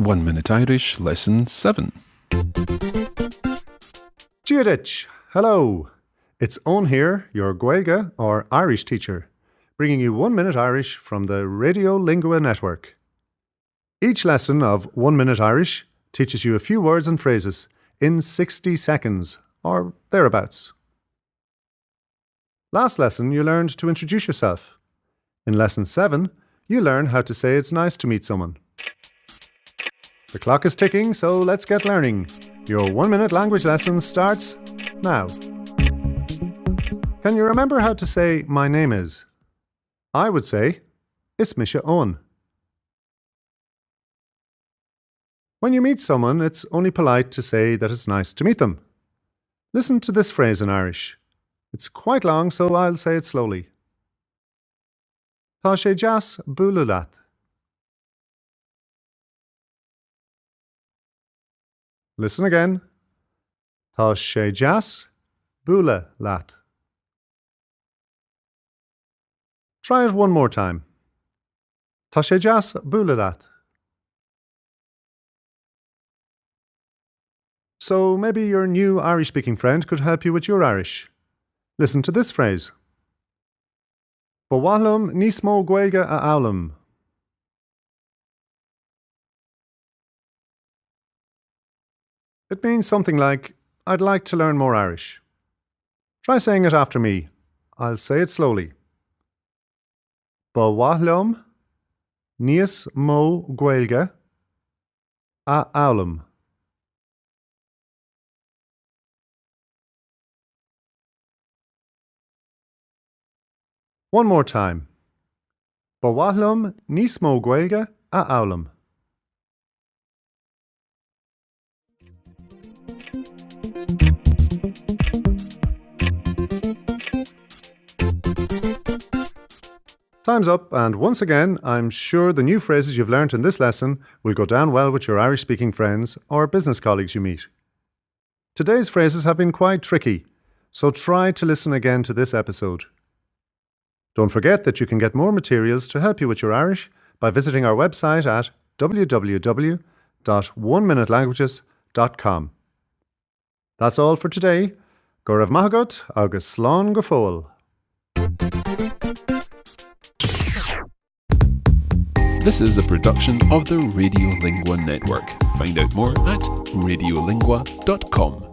1 Minute Irish Lesson 7. Gaeilge, hello. It's Owen here, your Gaeilge or Irish teacher, bringing you 1 Minute Irish from the Radiolingua Network. Each lesson of 1 Minute Irish teaches you a few words and phrases in 60 seconds, or thereabouts. Last lesson you learned to introduce yourself. In Lesson 7, you learn how to say it's nice to meet someone. The clock is ticking, so let's get learning. Your 1 minute language lesson starts now. Can you remember how to say my name is? I would say Ismisha Owen. When you meet someone, it's only polite to say that it's nice to meet them. Listen to this phrase in Irish. It's quite long, so I'll say it slowly. Tá sé deas bualadh. Listen again. Tá sé deas bualadh. Try it one more time. Tá sé deas bualadh. So maybe your new Irish-speaking friend could help you with your Irish. Listen to this phrase. Fhoghlaim níos Gaeilge a fhoghlaim. It means something like, I'd like to learn more Irish. Try saying it after me. I'll say it slowly. Fhoghlaim níos Gaeilge a fhoghlaim. One more time. Fhoghlaim níos Gaeilge a fhoghlaim. Time's up, and once again, I'm sure the new phrases you've learnt in this lesson will go down well with your Irish-speaking friends or business colleagues you meet. Today's phrases have been quite tricky, so try to listen again to this episode. Don't forget that you can get more materials to help you with your Irish by visiting our website at www.oneminute.languages.com. That's all for today. Go raibh maith agat agus slán go fóill. This is a production of the Radiolingua Network. Find out more at radiolingua.com.